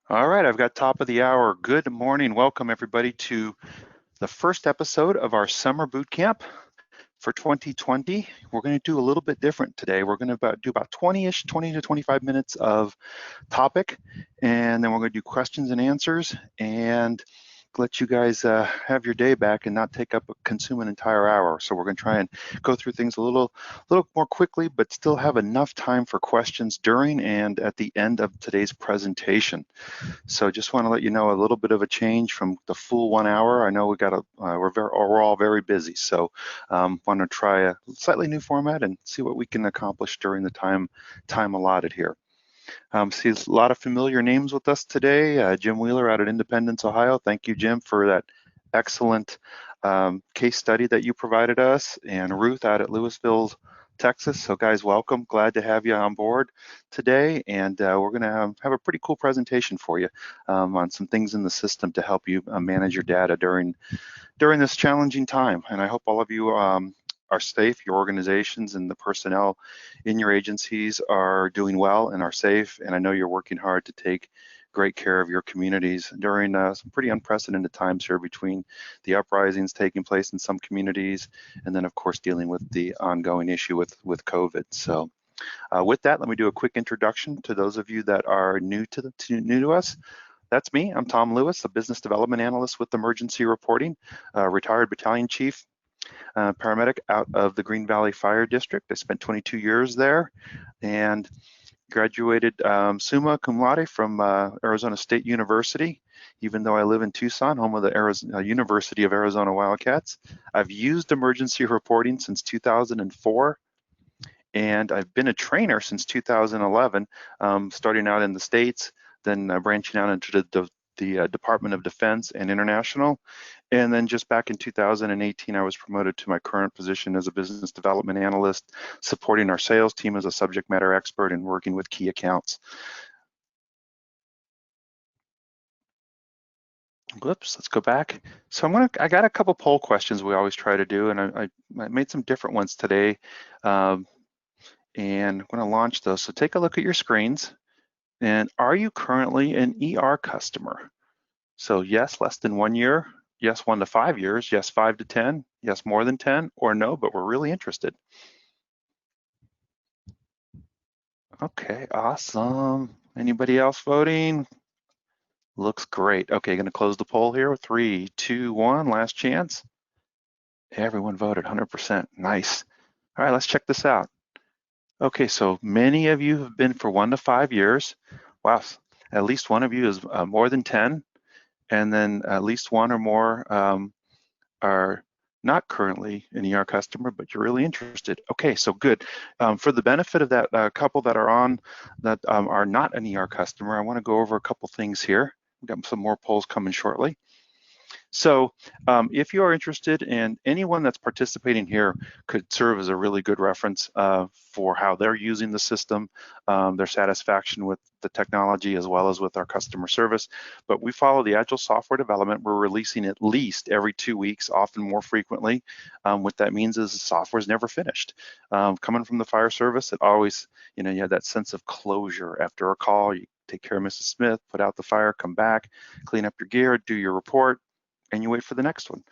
All right, I've got top of the hour. Good morning. Welcome everybody to the first episode of our summer boot camp for 2020. We're going to do a little bit different today. We're going to do about 20-ish, 20 to 25 minutes of topic, and then we're going to do questions and answers and let you guys have your day back and not consume an entire hour. So we're going to try and go through things a little more quickly, but still have enough time for questions during and at the end of today's presentation. So just want to let you know a little bit of a change from the full 1 hour. I know we're all very busy, so want to try a slightly new format and see what we can accomplish during the time allotted here. See a lot of familiar names with us today. Jim Wheeler out at Independence, Ohio. Thank you, Jim, for that excellent case study that you provided us, and Ruth out at Louisville, Texas. So guys, welcome. Glad to have you on board today, and we're going to have a pretty cool presentation for you on some things in the system to help you manage your data during this challenging time. And I hope all of you are safe, your organizations and the personnel in your agencies are doing well and are safe. And I know you're working hard to take great care of your communities during some pretty unprecedented times here between the uprisings taking place in some communities and then of course dealing with the ongoing issue with COVID. So with that, let me do a quick introduction to those of you that are new to us. That's me. I'm Tom Lewis, a business development analyst with Emergency Reporting, retired battalion chief, paramedic out of the Green Valley Fire District. I spent 22 years there and graduated summa cum laude from Arizona State University, even though I live in Tucson, home of the University of Arizona Wildcats. I've used emergency reporting since 2004. And I've been a trainer since 2011, starting out in the States, then branching out into the Department of Defense and International. And then just back in 2018, I was promoted to my current position as a business development analyst, supporting our sales team as a subject matter expert and working with key accounts. Whoops, let's go back. So I got a couple poll questions we always try to do, and I made some different ones today. And I'm going to launch those. So take a look at your screens. And are you currently an ER customer? So yes, less than 1 year, yes, 1 to 5 years, yes, 5 to 10, yes, more than 10, or no, but we're really interested. Okay, awesome. Anybody else voting? Looks great. Okay, gonna close the poll here. 3, 2, 1, last chance. Everyone voted 100%, nice. All right, let's check this out. Okay, so many of you have been for 1 to 5 years. Wow, at least one of you is more than 10. And then at least one or more are not currently an ER customer, but you're really interested. Okay, so good. For the benefit of that couple that are on that are not an ER customer, I want to go over a couple things here. We've got some more polls coming shortly. So if you are interested, and anyone that's participating here could serve as a really good reference for how they're using the system, their satisfaction with the technology as well as with our customer service. But we follow the agile software development. We're releasing at least every 2 weeks, often more frequently. What that means is the software is never finished. Coming from the fire service, it always, you have that sense of closure after a call. You take care of Mrs. Smith, put out the fire, come back, clean up your gear, do your report, and you wait for the next one,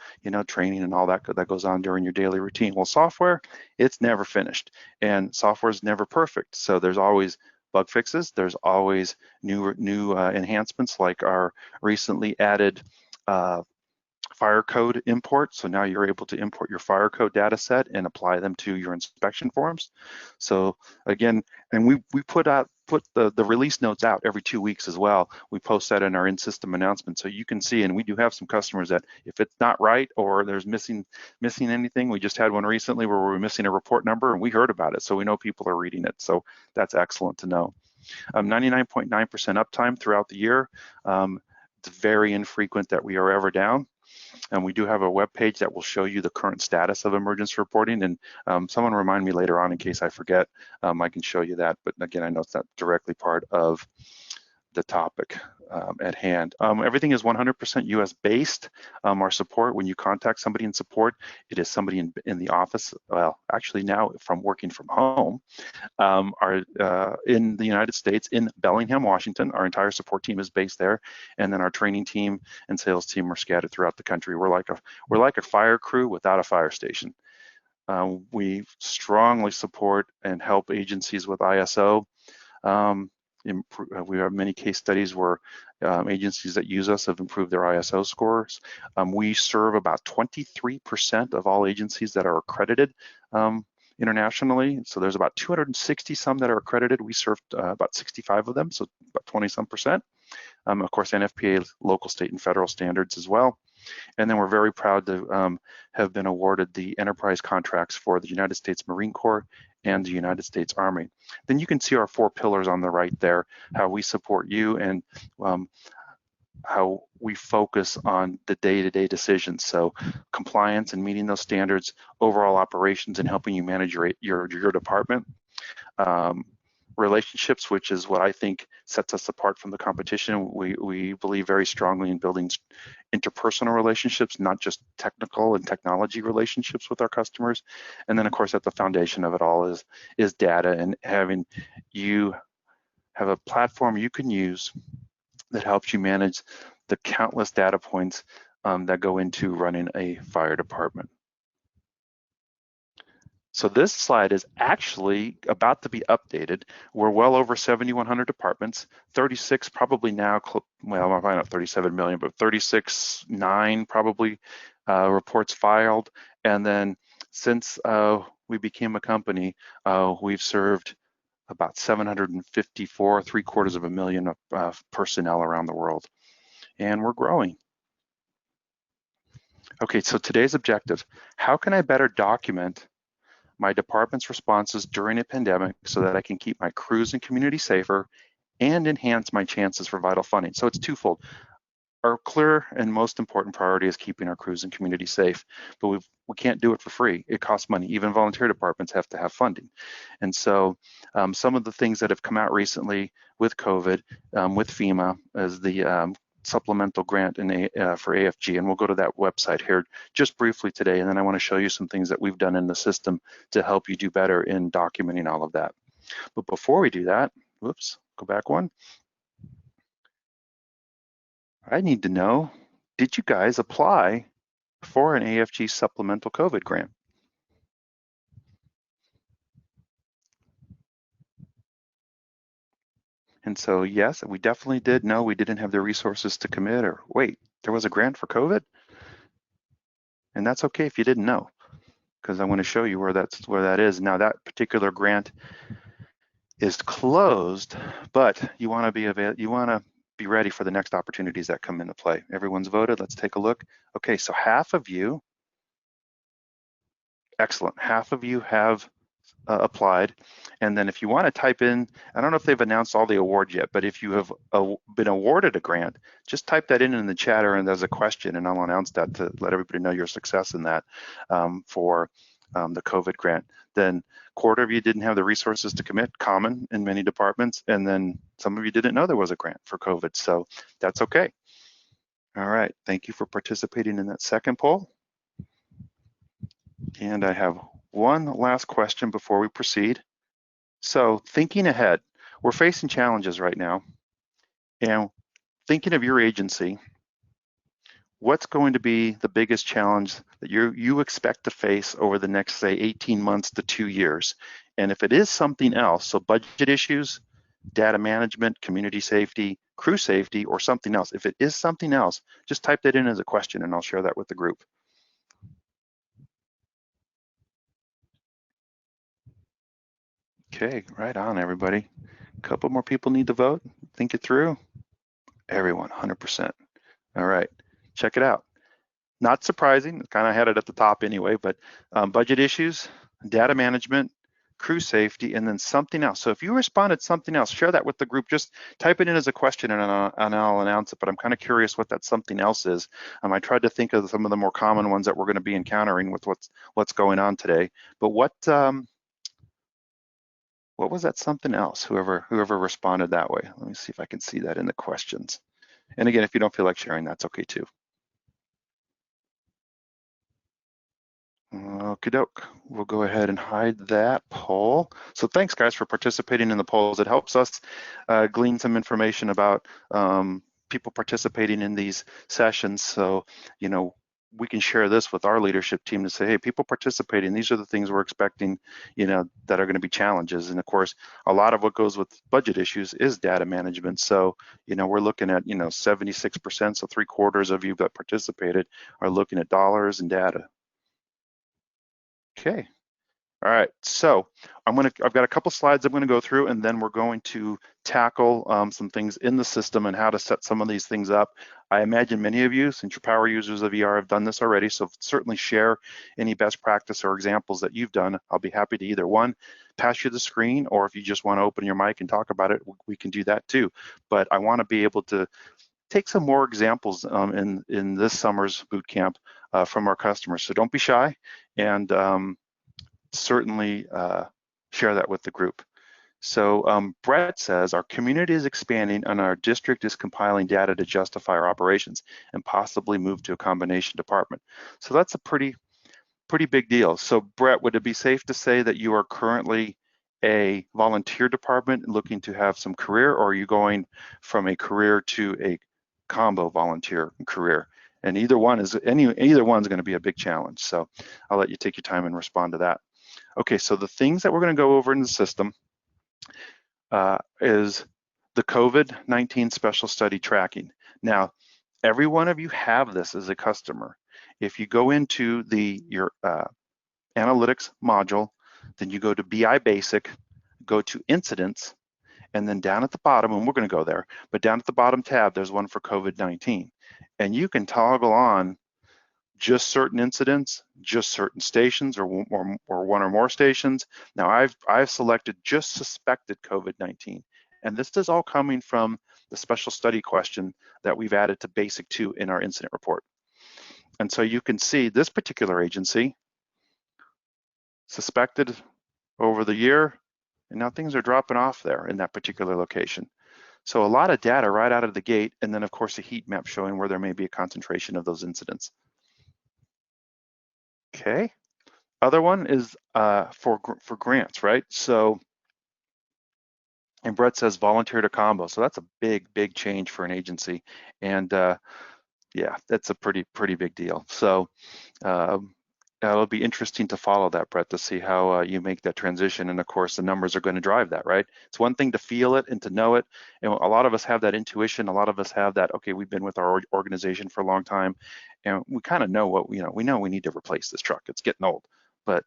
training and all that goes on during your daily routine. Well, software, it's never finished, and software is never perfect. So there's always bug fixes. There's always new enhancements, like our recently added fire code import. So now you're able to import your fire code data set and apply them to your inspection forms. So again, and we put the release notes out every 2 weeks as well. We post that in our in-system announcement, so you can see, and we do have some customers that if it's not right or there's missing anything, we just had one recently where we were missing a report number and we heard about it, so we know people are reading it. So that's excellent to know. 99.9% uptime throughout the year. It's very infrequent that we are ever down. And we do have a web page that will show you the current status of emergency reporting. And someone remind me later on in case I forget, I can show you that. But again, I know it's not directly part of the topic at hand. Everything is 100% US based. Our support, when you contact somebody in support, it is somebody in the office. Well, actually now from working from home, are in the United States, in Bellingham, Washington. Our entire support team is based there, and then our training team and sales team are scattered throughout the country. We're like a fire crew without a fire station. We strongly support and help agencies with ISO. We have many case studies where agencies that use us have improved their ISO scores. We serve about 23% of all agencies that are accredited internationally. So there's about 260 some that are accredited. We serve about 65 of them, so about 20 some percent. Of course, NFPA, local, state, and federal standards as well. And then we're very proud to have been awarded the enterprise contracts for the United States Marine Corps and the United States Army. Then you can see our 4 pillars on the right there, how we support you and how we focus on the day-to-day decisions. So compliance and meeting those standards, overall operations and helping you manage your department. Relationships, which is what I think sets us apart from the competition. We believe very strongly in building interpersonal relationships, not just technical and technology relationships with our customers. And then of course at the foundation of it all is data, and having you have a platform you can use that helps you manage the countless data points that go into running a fire department. So this slide is actually about to be updated. We're well over 7,100 departments, 36 probably now, well, I'm finding out 37 million, but 36.9 probably reports filed. And then since we became a company, we've served about 754, 750,000 personnel around the world. And we're growing. Okay, so today's objective, how can I better document my department's responses during a pandemic so that I can keep my crews and community safer and enhance my chances for vital funding? So it's twofold. Our clear and most important priority is keeping our crews and community safe, but we can't do it for free. It costs money. Even volunteer departments have to have funding. And so some of the things that have come out recently with COVID, with FEMA, as the supplemental grant for AFG, and we'll go to that website here just briefly today, and then I want to show you some things that we've done in the system to help you do better in documenting all of that. But before we do that, whoops, go back one. I need to know, did you guys apply for an AFG supplemental COVID grant? And so yes, we definitely did. No, we didn't have the resources to commit, or wait, there was a grant for COVID? And that's okay if you didn't know, because I want to show you where that is. Now that particular grant is closed, but you want to be ready for the next opportunities that come into play. Everyone's voted. Let's take a look. Okay, so half of you, excellent, half of you have applied. And then if you want to type in, I don't know if they've announced all the awards yet, but if you have been awarded a grant, just type that in the chat or as a question, and I'll announce that to let everybody know your success in that for the COVID grant. Then quarter of you didn't have the resources to commit, common in many departments, and then some of you didn't know there was a grant for COVID, so that's okay. All right, thank you for participating in that second poll. And I have one last question before we proceed. So thinking ahead, we're facing challenges right now, and thinking of your agency, what's going to be the biggest challenge that you expect to face over the next, say, 18 months to 2 years? And if it is something else, so budget issues, data management, community safety, crew safety, or something else, if it is something else, just type that in as a question and I'll share that with the group. Okay, right on, everybody. A couple more people need to vote. Think it through. Everyone, 100%. All right, check it out. Not surprising, kind of had it at the top anyway, but budget issues, data management, crew safety, and then something else. So if you responded something else, share that with the group. Just type it in as a question and I'll announce it, but I'm kind of curious what that something else is. I tried to think of some of the more common ones that we're going to be encountering with what's going on today. But What was that something else? Whoever responded that way. Let me see if I can see that in the questions. And again, if you don't feel like sharing, that's okay too. Okie doke. We'll go ahead and hide that poll. So thanks guys for participating in the polls. It helps us glean some information about people participating in these sessions. So, you know, we can share this with our leadership team to say, hey, people participating, these are the things we're expecting, you know, that are going to be challenges. And of course, a lot of what goes with budget issues is data management. So, you know, we're looking at, you know, 76%, so 3/4 of you that participated are looking at dollars and data. Okay. All right, so I've got a couple slides I'm going to go through, and then we're going to tackle some things in the system and how to set some of these things up. I imagine many of you, since you're power users of ER, have done this already, so certainly share any best practice or examples that you've done. I'll be happy to either one, pass you the screen, or if you just want to open your mic and talk about it, we can do that too. But I want to be able to take some more examples in this summer's boot camp from our customers. So don't be shy, and certainly share that with the group. So Brett says, our community is expanding and our district is compiling data to justify our operations and possibly move to a combination department. So that's a pretty big deal. So Brett, would it be safe to say that you are currently a volunteer department looking to have some career, or are you going from a career to a combo volunteer career? And either one's going to be a big challenge. So I'll let you take your time and respond to that. Okay, so the things that we're going to go over in the system is the COVID-19 special study tracking. Now, every one of you have this as a customer. If you go into your analytics module, then you go to BI Basic, go to incidents, and then down at the bottom, and we're going to go there, but down at the bottom tab, there's one for COVID-19. And you can toggle on just certain incidents, just certain stations, or one or more stations. Now I've selected just suspected COVID-19, and this is all coming from the special study question that we've added to Basic 2 in our incident report. And so you can see this particular agency suspected over the year, and now things are dropping off there in that particular location. So a lot of data right out of the gate, and then of course a heat map showing where there may be a concentration of those incidents. Okay. Other one is for grants, right? So, and Brett says volunteer to combo. So that's a big change for an agency. And yeah, that's a pretty big deal. So it'll be interesting to follow that, Brett, to see how you make that transition. And of course, the numbers are going to drive that, right? It's one thing to feel it and to know it. And a lot of us have that intuition. A lot of us have that, okay, we've been with our organization for a long time, and we kind of know what, we know we need to replace this truck. It's getting old. But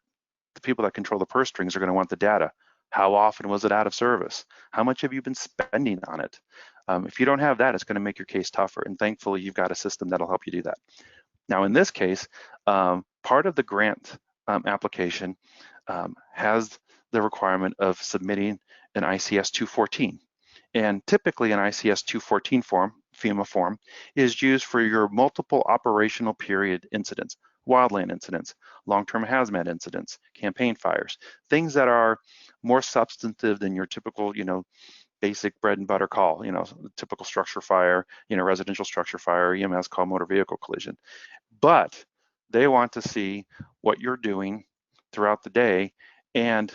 the people that control the purse strings are going to want the data. How often was it out of service? How much have you been spending on it? If you don't have that, it's going to make your case tougher. And thankfully, you've got a system that'll help you do that. Now, in this case, part of the grant application has the requirement of submitting an ICS 214. And typically an ICS 214 form, FEMA form, is used for your multiple operational period incidents, wildland incidents, long-term hazmat incidents, campaign fires, things that are more substantive than your typical, basic bread and butter call, typical structure fire, residential structure fire, EMS call, motor vehicle collision. But they want to see what you're doing throughout the day and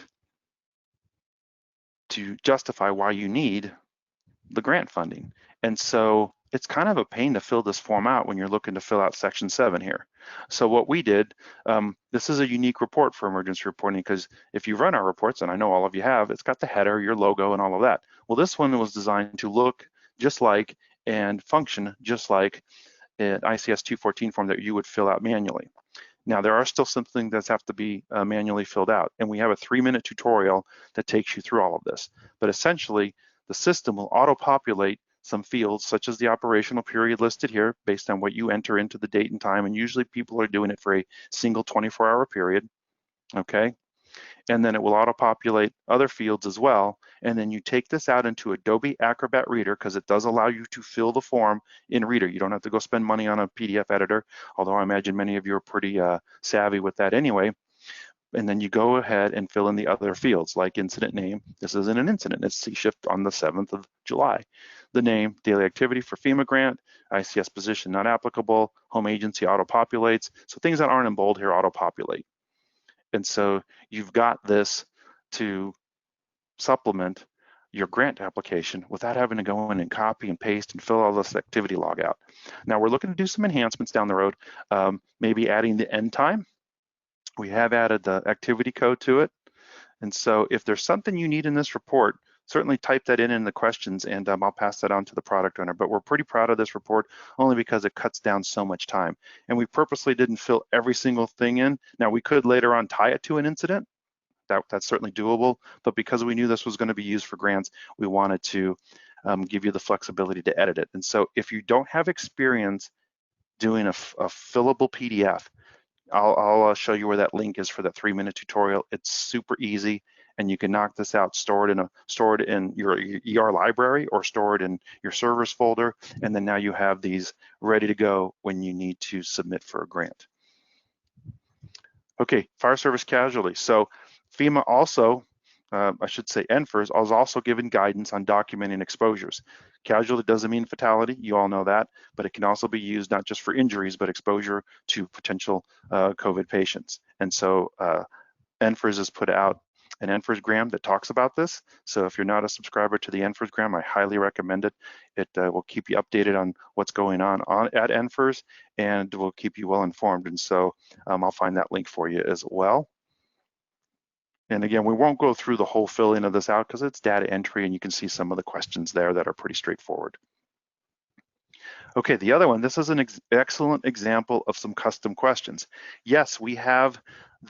to justify why you need the grant funding. And so it's kind of a pain to fill this form out when you're looking to fill out section 7 here. So what we did, this is a unique report for emergency reporting, because if you run our reports, and I know all of you have, it's got the header, your logo, and all of that. Well, this one was designed to look just like and function just like an ICS 214 form that you would fill out manually. Now, there are still some things that have to be manually filled out, and we have a 3-minute tutorial that takes you through all of this. But essentially, the system will auto-populate some fields, such as the operational period listed here, based on what you enter into the date and time, and usually people are doing it for a single 24-hour period, okay? And then it will auto-populate other fields as well, and then you take this out into Adobe Acrobat Reader, because it does allow you to fill the form in Reader. You don't have to go spend money on a PDF editor, although I imagine many of you are pretty savvy with that anyway. And then you go ahead and fill in the other fields like incident name. This isn't an incident, it's C-shift on the 7th of July. The name, daily activity for FEMA grant, ICS position not applicable, home agency auto-populates. So things that aren't in bold here auto-populate. And so you've got this to supplement your grant application without having to go in and copy and paste and fill all this activity log out. Now we're looking to do some enhancements down the road, maybe adding the end time. We have added the activity code to it. And so if there's something you need in this report, certainly type that in the questions and I'll pass that on to the product owner. But we're pretty proud of this report only because it cuts down so much time. And we purposely didn't fill every single thing in. Now we could later on tie it to an incident. That's certainly doable, but because we knew this was going to be used for grants, we wanted to give you the flexibility to edit it. And so if you don't have experience doing a fillable PDF, I'll show you where that link is for that 3-minute tutorial. It's super easy, and you can knock this out, store it in your ER library or store it in your servers folder, and then now you have these ready to go when you need to submit for a grant. Okay, fire service casualty. So FEMA also, I should say NFIRS, is also given guidance on documenting exposures. Casualty doesn't mean fatality, you all know that, but it can also be used not just for injuries, but exposure to potential COVID patients. And so NFIRS has put out an NFIRS-gram that talks about this. So if you're not a subscriber to the NFIRS-gram, I highly recommend it. It will keep you updated on what's going on at NFIRS and will keep you well informed. And so I'll find that link for you as well. And again, we won't go through the whole filling of this out because it's data entry and you can see some of the questions there that are pretty straightforward. Okay, the other one, this is an excellent example of some custom questions. Yes, we have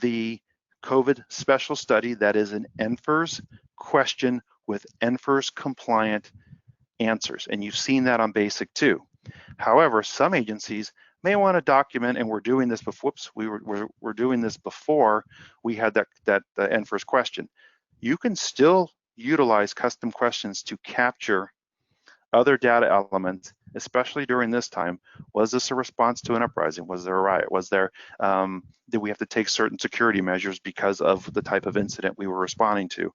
the COVID special study that is an NFIRS question with NFIRS compliant answers, and you've seen that on basic too. However, some agencies may want to document, and we're doing this before. Whoops, we're doing this before we had that NFIRS question. You can still utilize custom questions to capture other data elements, especially during this time. Was this a response to an uprising? Was there a riot? Was there, did we have to take certain security measures because of the type of incident we were responding to?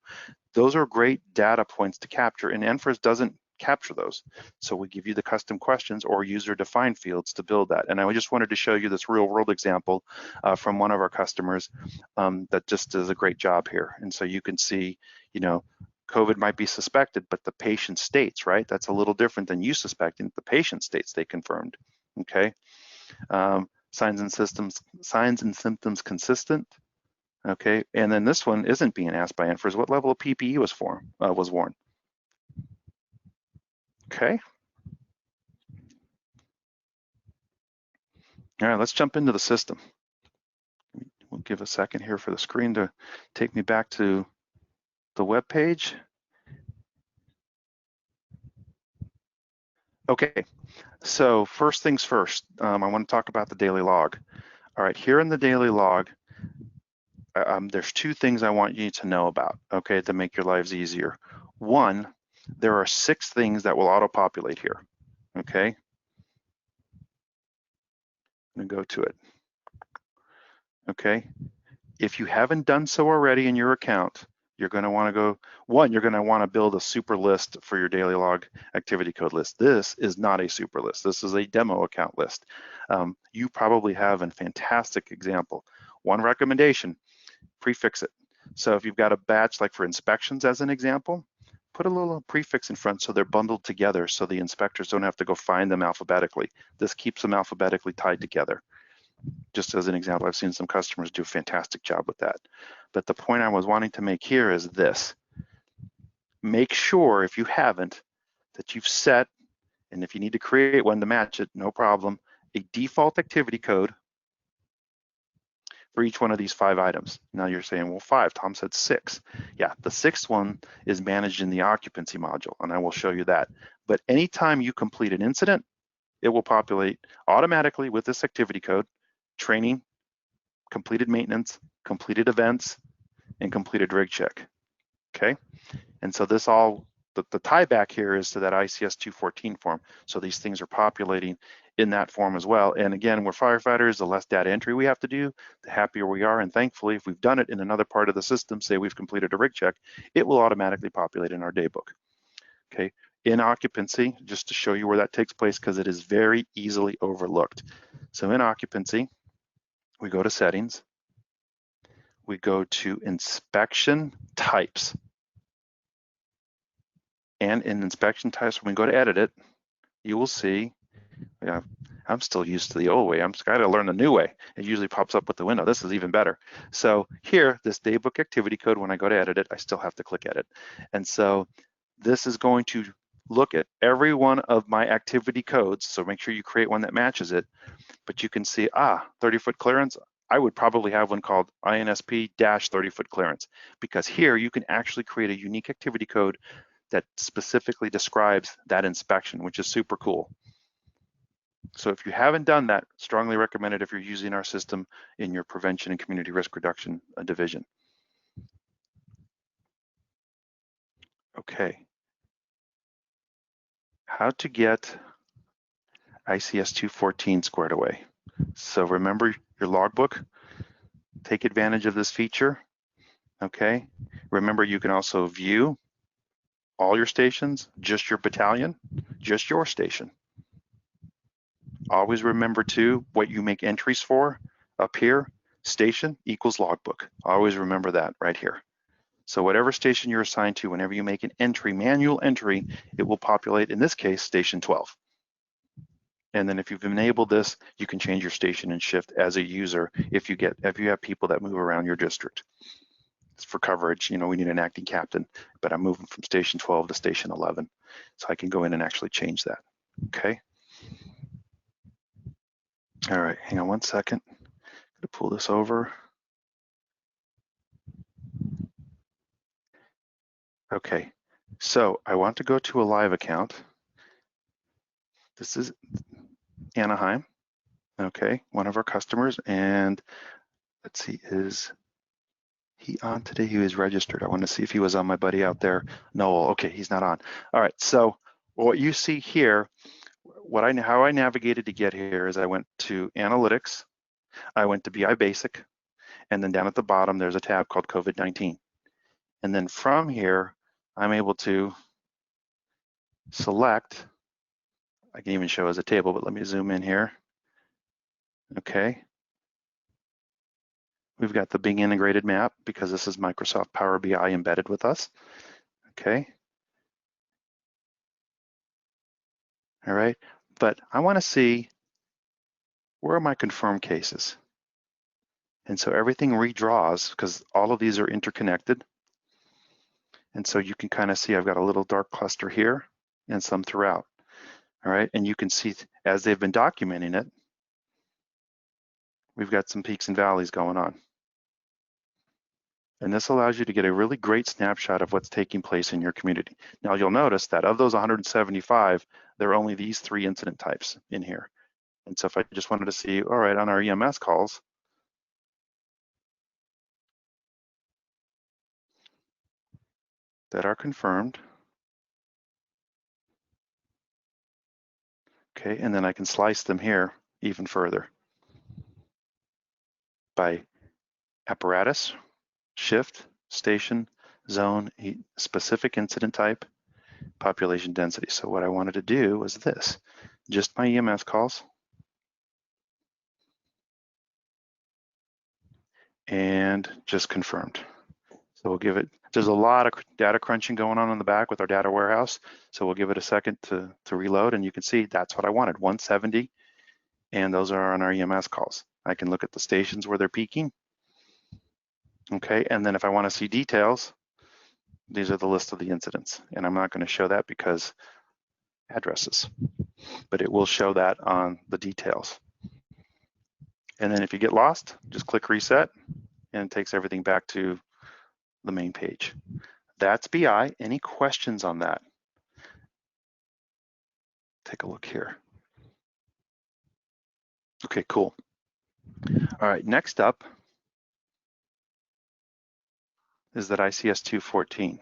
Those are great data points to capture, and NFIRS doesn't capture those. So we give you the custom questions or user-defined fields to build that. And I just wanted to show you this real-world example from one of our customers that just does a great job here. And so you can see, you know, COVID might be suspected, but the patient states, right? That's a little different than you suspecting. The patient states they confirmed, okay? Signs and symptoms consistent, okay? And then this one isn't being asked by NFIRS. What level of PPE was worn? Okay. All right, let's jump into the system. We'll give a second here for the screen to take me back to the web page. Okay, so first things first, I want to talk about the daily log. All right, here in the daily log, there's 2 things I want you to know about, okay, to make your lives easier. One, there are 6 things that will auto-populate here, okay? I'm gonna go to it, okay? If you haven't done so already in your account, you're gonna wanna go, one, you're gonna wanna build a super list for your daily log activity code list. This is not a super list, this is a demo account list. You probably have a fantastic example. One recommendation, prefix it. So if you've got a batch like for inspections as an example, put a little prefix in front so they're bundled together so the inspectors don't have to go find them alphabetically. This keeps them alphabetically tied together. Just as an example, I've seen some customers do a fantastic job with that. But the point I was wanting to make here is this. Make sure, if you haven't, that you've set, and if you need to create one to match it, no problem, a default activity code for each one of these 5 items. Now you're saying, well, 5, Tom said 6. Yeah, the 6th one is managed in the occupancy module, and I will show you that. But anytime you complete an incident, it will populate automatically with this activity code, training, completed maintenance, completed events, and completed rig check, okay? And so this all, the tie back here is to that ICS 214 form. So these things are populating in that form as well. And again, we're firefighters, the less data entry we have to do, the happier we are. And thankfully, if we've done it in another part of the system, say we've completed a rig check, it will automatically populate in our daybook. Okay, in occupancy, just to show you where that takes place, because it is very easily overlooked. So in occupancy, we go to settings, we go to inspection types. And in inspection types, when we go to edit it, you will see, yeah, I'm still used to the old way. I'm just got to learn the new way. It usually pops up with the window. This is even better. So here, this daybook activity code, when I go to edit it, I still have to click edit. And so this is going to look at every one of my activity codes. So make sure you create one that matches it. But you can see, 30-foot clearance. I would probably have one called INSP-30-foot clearance, because here you can actually create a unique activity code that specifically describes that inspection, which is super cool. So if you haven't done that, strongly recommend it if you're using our system in your prevention and community risk reduction division. Okay. How to get ICS 214 squared away. So remember your logbook, take advantage of this feature, okay? Remember, you can also view all your stations, just your battalion, just your station. Always remember too, what you make entries for up here, station equals logbook. Always remember that right here. So whatever station you're assigned to, whenever you make an entry, manual entry, it will populate, in this case, station 12. And then if you've enabled this, you can change your station and shift as a user if you have people that move around your district. It's for coverage, we need an acting captain, but I'm moving from station 12 to station 11. So I can go in and actually change that, okay? All right, hang on one second. I'm gonna pull this over. Okay, so I want to go to a live account. This is Anaheim, okay, one of our customers, and let's see, is he on today? He was registered. I want to see if he was on, my buddy out there. No, okay, he's not on. All right, so what you see here, how I navigated to get here is I went to Analytics, I went to BI Basic, and then down at the bottom, there's a tab called COVID-19. And then from here, I'm able to select, I can even show as a table, but let me zoom in here. Okay. We've got the Bing integrated map because this is Microsoft Power BI embedded with us. Okay. All right. But I want to see, where are my confirmed cases? And so everything redraws because all of these are interconnected. And so you can kind of see I've got a little dark cluster here and some throughout. All right. And you can see as they've been documenting it, we've got some peaks and valleys going on. And this allows you to get a really great snapshot of what's taking place in your community. Now you'll notice that of those 175, there are only these 3 incident types in here. And so if I just wanted to see, all right, on our EMS calls, that are confirmed, okay, and then I can slice them here even further by apparatus, shift, station, zone, specific incident type, population density. So what I wanted to do was this, just my EMS calls, and just confirmed. So we'll give it, there's a lot of data crunching going on in the back with our data warehouse. So we'll give it a second to reload, and you can see that's what I wanted, 170, and those are on our EMS calls. I can look at the stations where they're peaking. Okay, and then if I want to see details, these are the list of the incidents. And I'm not going to show that because addresses, but it will show that on the details. And then if you get lost, just click reset and it takes everything back to the main page. That's BI. Any questions on that? Take a look here. Okay, cool. All right, next up is that ICS 214.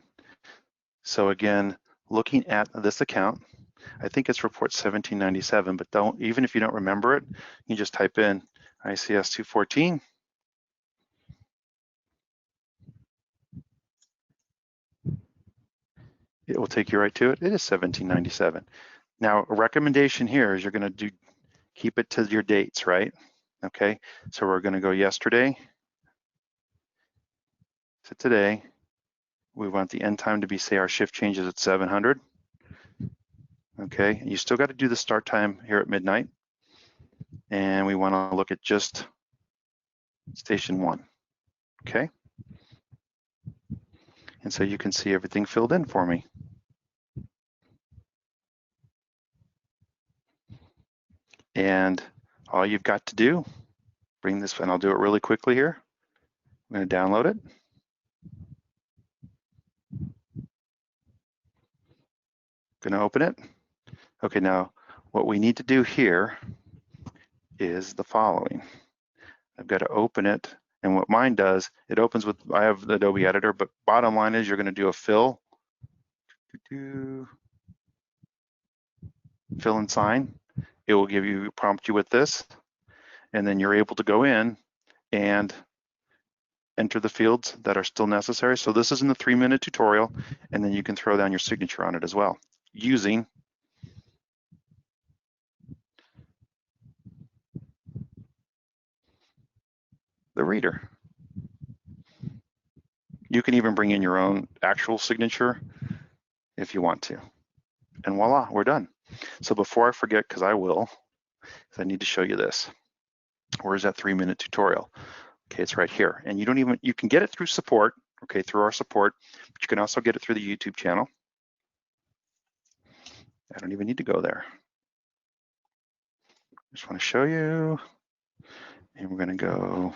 So again, looking at this account, I think it's report 1797, but even if you don't remember it, you just type in ICS 214. It will take you right to it. It is 1797. Now, a recommendation here is you're going to keep it to your dates, right? Okay, so we're going to go yesterday to today. We want the end time to be, say, our shift changes at 700. Okay, you still got to do the start time here at midnight. And we want to look at just station 1. Okay, and so you can see everything filled in for me. And all you've got to do, bring this, and I'll do it really quickly here. I'm going to download it. Going to open it. Okay, now what we need to do here is the following. I've got to open it, and what mine does, it opens with, I have the Adobe Editor, but bottom line is you're going to do a fill and sign. It will prompt you with this, and then you're able to go in and enter the fields that are still necessary. So this is in the 3-minute tutorial, and then you can throw down your signature on it as well using the reader. You can even bring in your own actual signature if you want to. And voila, we're done. So before I forget, because I will, because I need to show you this. Where's that 3-minute tutorial? Okay, it's right here. And you can get it through support, okay, through our support, but you can also get it through the YouTube channel. I don't even need to go there. I just want to show you. And we're going to go.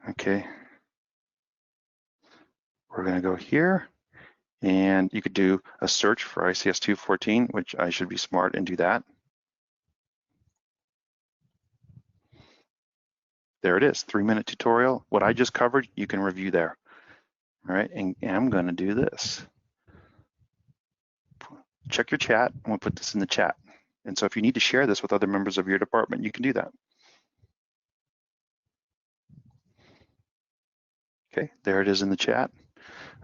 Okay. We're going to go here. And you could do a search for ICS 214, which I should be smart and do that. There it is, 3-minute tutorial. What I just covered, you can review there. All right, and I'm gonna do this. Check your chat, I'm gonna put this in the chat. And so if you need to share this with other members of your department, you can do that. Okay, there it is in the chat.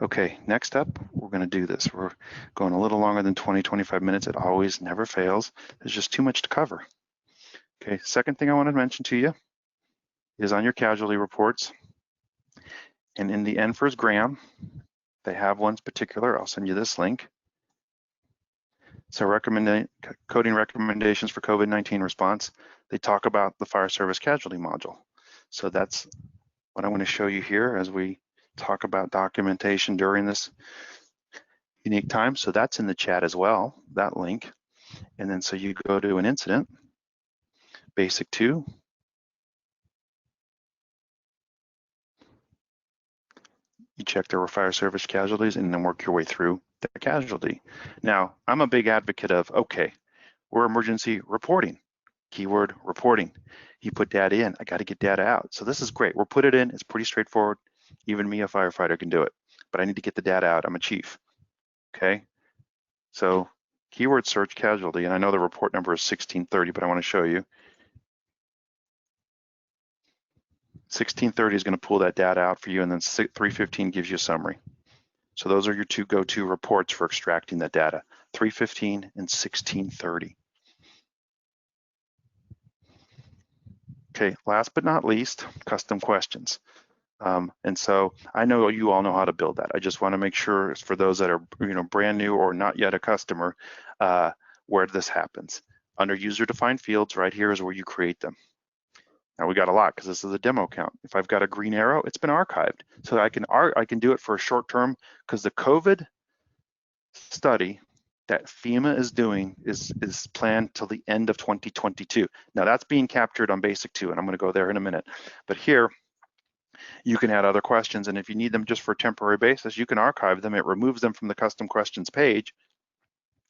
Okay, next up, we're gonna do this. We're going a little longer than 20, 25 minutes. It always never fails. There's just too much to cover. Okay, second thing I wanna mention to you is on your casualty reports. And in the NFIRS GRAM, they have ones particular. I'll send you this link. So coding recommendations for COVID-19 response, they talk about the fire service casualty module. So that's what I want to show you here as we talk about documentation during this unique time. So that's in the chat as well, that link. And then so you go to an incident, basic 2. You check there were fire service casualties and then work your way through the casualty. Now, I'm a big advocate of, okay, we're emergency reporting, keyword reporting. You put data in, I got to get data out. So this is great. We'll put it in, it's pretty straightforward. Even me, a firefighter, can do it, but I need to get the data out. I'm a chief, okay? So keyword search casualty, and I know the report number is 1630, but I want to show you. 1630 is going to pull that data out for you, and then 315 gives you a summary. So those are your 2 go-to reports for extracting that data, 315 and 1630. Okay, last but not least, custom questions. And so I know you all know how to build that. I just want to make sure for those that are brand new or not yet a customer, where this happens. Under user-defined fields, right here is where you create them. Now we got a lot because this is a demo account. If I've got a green arrow, it's been archived. So I can do it for a short term because the COVID study that FEMA is doing is planned till the end of 2022. Now that's being captured on basic 2, and I'm going to go there in a minute. But here, you can add other questions, and if you need them just for a temporary basis, you can archive them. It removes them from the custom questions page,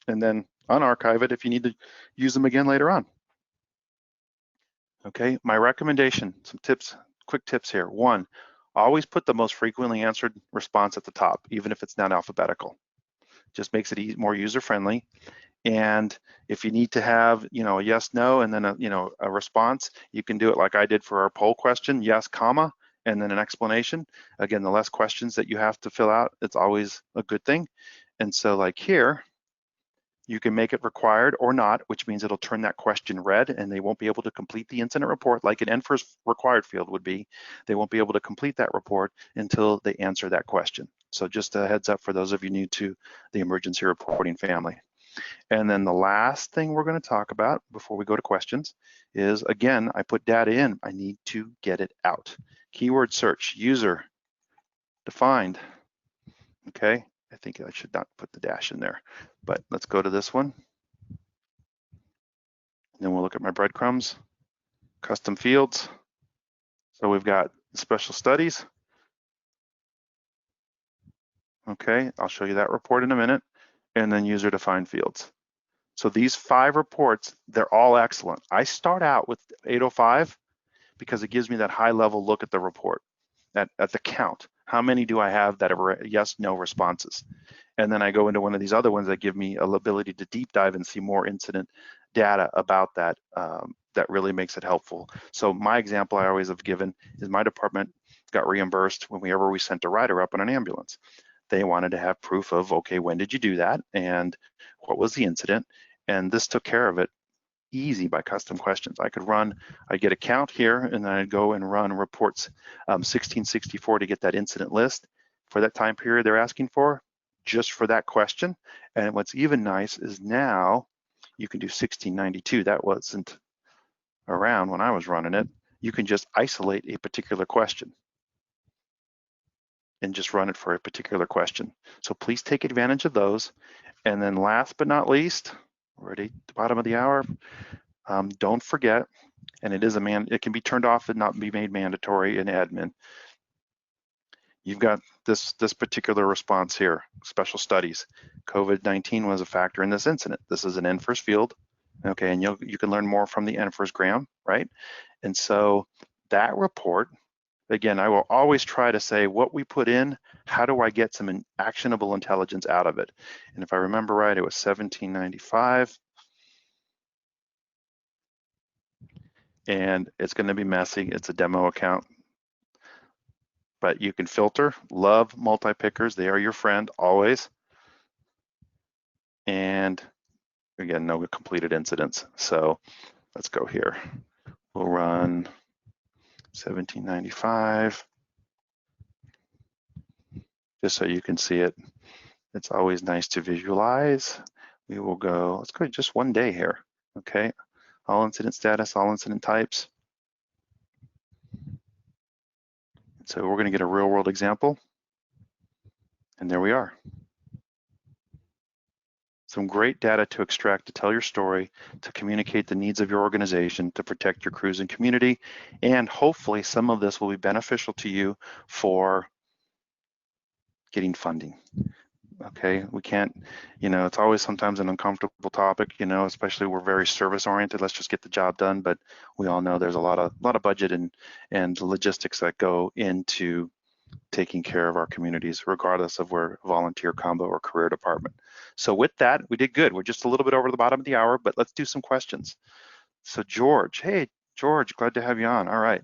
and then unarchive it if you need to use them again later on. Okay, my recommendation, some tips, quick tips here. One, always put the most frequently answered response at the top, even if it's not alphabetical. Just makes it more user-friendly. And if you need to have, a yes, no, and then a response, you can do it like I did for our poll question, yes, comma, and then an explanation. Again, the less questions that you have to fill out, it's always a good thing. And so like here, you can make it required or not, which means it'll turn that question red and they won't be able to complete the incident report like an NFIRS required field would be. They won't be able to complete that report until they answer that question. So just a heads up for those of you new to the emergency reporting family. And then the last thing we're going to talk about before we go to questions is, again, I put data in. I need to get it out. Keyword search, user defined. Okay, I think I should not put the dash in there, but let's go to this one. And then we'll look at my breadcrumbs, custom fields. So we've got special studies. Okay, I'll show you that report in a minute. And then user defined fields. So these 5 reports, they're all excellent. I start out with 805 because it gives me that high level look at the report, at the count. How many do I have that are yes, no responses? And then I go into one of these other ones that give me an ability to deep dive and see more incident data about that. That really makes it helpful. So my example I always have given is my department got reimbursed whenever we sent a rider up in an ambulance. They wanted to have proof of, okay, when did you do that? And what was the incident? And this took care of it easy by custom questions. I'd get a count here, and then I'd go and run reports 1664 to get that incident list for that time period they're asking for, just for that question. And what's even nice is now you can do 1692. That wasn't around when I was running it. You can just isolate a particular question and just run it for a particular question. So please take advantage of those. And then last but not least, we're at the bottom of the hour. Don't forget, and it can be turned off and not be made mandatory in admin. You've got this particular response here, special studies. COVID-19 was a factor in this incident. This is an NFIRS field, okay, and you can learn more from the NFIRS grant, right? And so that report, again, I will always try to say what we put in, how do I get some actionable intelligence out of it? And if I remember right, it was 1795. And it's going to be messy. It's a demo account, but you can filter. Love multi-pickers. They are your friend always. And again, no completed incidents. So let's go here. We'll run 1795, just so you can see it. It's always nice to visualize. We will go, let's go just one day here, okay? All incident status, all incident types. So we're gonna get a real world example. And there we are. Some great data to extract to tell your story, to communicate the needs of your organization, to protect your crews and community, and hopefully some of this will be beneficial to you for getting funding. Okay, we can't, it's always sometimes an uncomfortable topic, especially we're very service oriented. Let's just get the job done, but we all know there's a lot of budget and logistics that go into taking care of our communities, regardless of where volunteer, combo, or career department. So with that, we did good. We're just a little bit over the bottom of the hour, but let's do some questions. So George, hey, George, glad to have you on. All right.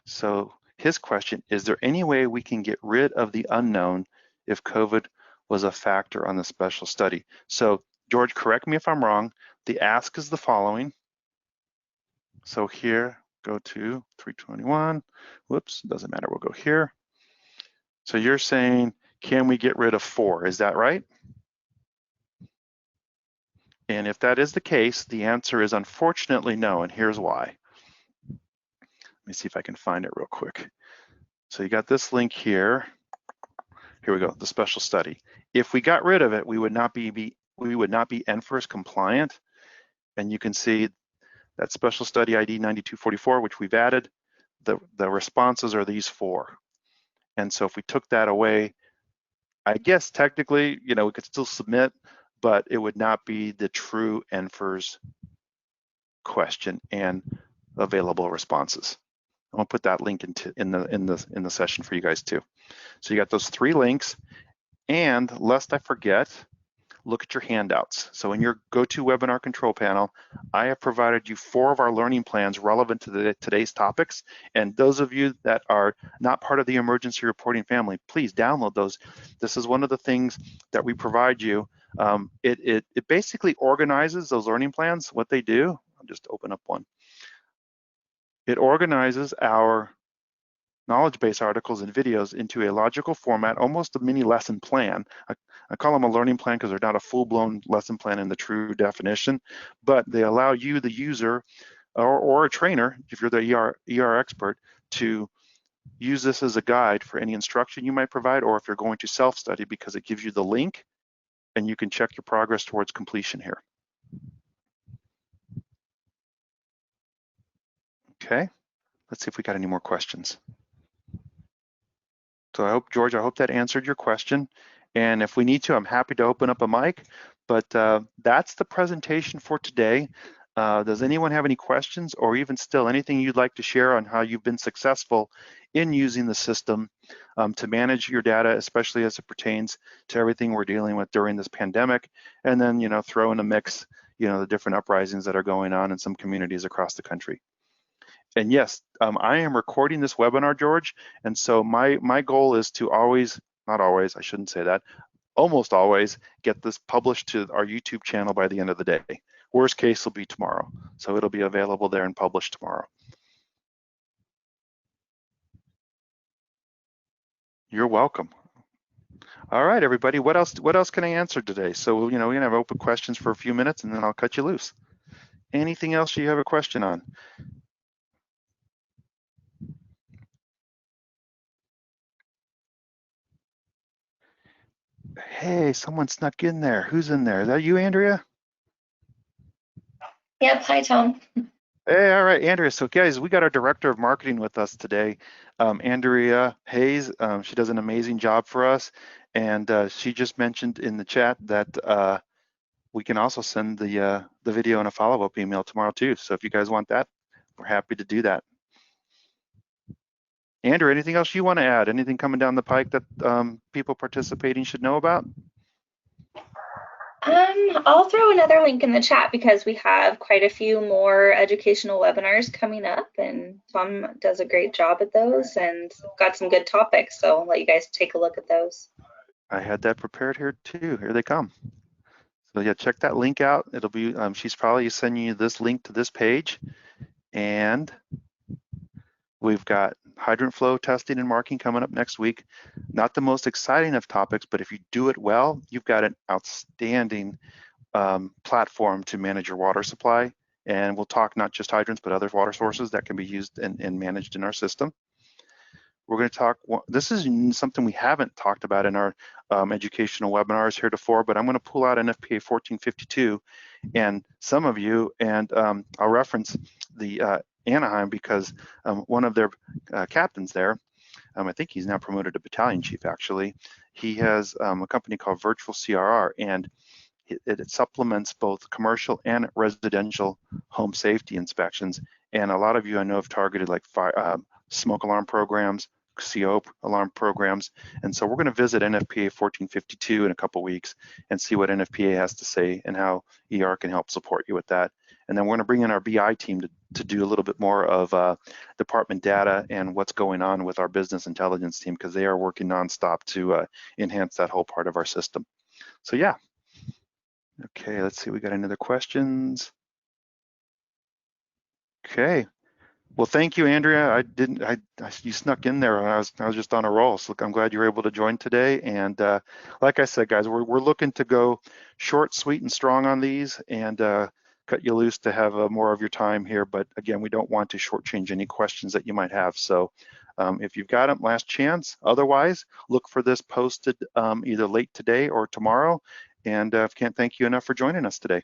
So his question, is there any way we can get rid of the unknown if COVID was a factor on the special study? So George, correct me if I'm wrong. The ask is the following. So here, go to 321. Whoops, doesn't matter, we'll go here. So you're saying, can we get rid of 4? Is that right? And if that is the case, the answer is unfortunately no, and here's why. Let me see if I can find it real quick. So you got this link here. Here we go, the special study. If we got rid of it, we would not be NFIRS compliant. And you can see that special study ID 9244, which we've added, the responses are these 4. And so if we took that away, I guess technically, we could still submit, but it would not be the true NFIRS question and available responses. I'm gonna put that link in the session for you guys too. So you got those 3 links, and lest I forget, look at your handouts. So in your GoToWebinar control panel, I have provided you 4 of our learning plans relevant to today's topics. And those of you that are not part of the emergency reporting family, please download those. This is one of the things that we provide you. It basically organizes those learning plans. What they do, I'll just open up one. It organizes our knowledge base articles and videos into a logical format, almost a mini lesson plan. I call them a learning plan because they're not a full-blown lesson plan in the true definition, but they allow you, the user, or a trainer, if you're the ER expert, to use this as a guide for any instruction you might provide, or if you're going to self-study, because it gives you the link and you can check your progress towards completion here. Okay, let's see if we got any more questions. So I hope, George, I hope that answered your question. And if we need to, I'm happy to open up a mic, but that's the presentation for today. Does anyone have any questions, or even still anything you'd like to share on how you've been successful in using the system to manage your data, especially as it pertains to everything we're dealing with during this pandemic? And then, you know, throw in a mix, you know, the different uprisings that are going on in some communities across the country. And yes, I am recording this webinar, George, and so my goal is to always, not always, I shouldn't say that, almost always get this published to our YouTube channel by the end of the day. Worst case will be tomorrow, so it'll be available there and published tomorrow. You're welcome. All right, everybody, what else can I answer today? So, you know, we're gonna have open questions for a few minutes and then I'll cut you loose. Anything else you have a question on? Hey, someone snuck in there. Who's in there? Is that you, Andrea? Yep. Hi, Tom. Hey, all right, Andrea. So guys, we got our director of marketing with us today, Andrea Hayes. She does an amazing job for us. And she just mentioned in the chat that we can also send the video and a follow-up email tomorrow too. So if you guys want that, we're happy to do that. Andrea, anything else you want to add? Anything coming down the pike that people participating should know about? I'll throw another link in the chat because we have quite a few more educational webinars coming up, and Tom does a great job at those and got some good topics. So I'll let you guys take a look at those. I had that prepared here too. Here they come. So yeah, check that link out. It'll be, she's probably sending you this link to this page. And we've got hydrant flow testing and marking coming up next week. Not the most exciting of topics, but if you do it well, you've got an outstanding platform to manage your water supply. And we'll talk not just hydrants, but other water sources that can be used and managed in our system. We're going to talk, this is something we haven't talked about in our educational webinars heretofore, but I'm going to pull out NFPA 1452 and some of you, and I'll reference the Anaheim because one of their captains there, I think he's now promoted to battalion chief actually, he has a company called Virtual CRR, and it supplements both commercial and residential home safety inspections. And a lot of you I know have targeted like smoke alarm programs, CO alarm programs. And so we're going to visit NFPA 1452 in a couple weeks and see what NFPA has to say and how ER can help support you with that. And then we're going to bring in our BI team to do a little bit more of department data and what's going on with our business intelligence team, because they are working nonstop to enhance that whole part of our system. So yeah. Okay, let's see, we got any other questions? Okay. Well, thank you, Andrea. You snuck in there. I was just on a roll. So I'm glad you were able to join today. And like I said, guys, we're looking to go short, sweet, and strong on these, and cut you loose to have more of your time here. But again, we don't want to shortchange any questions that you might have. So if you've got them, last chance. Otherwise, look for this posted either late today or tomorrow. And can't thank you enough for joining us today.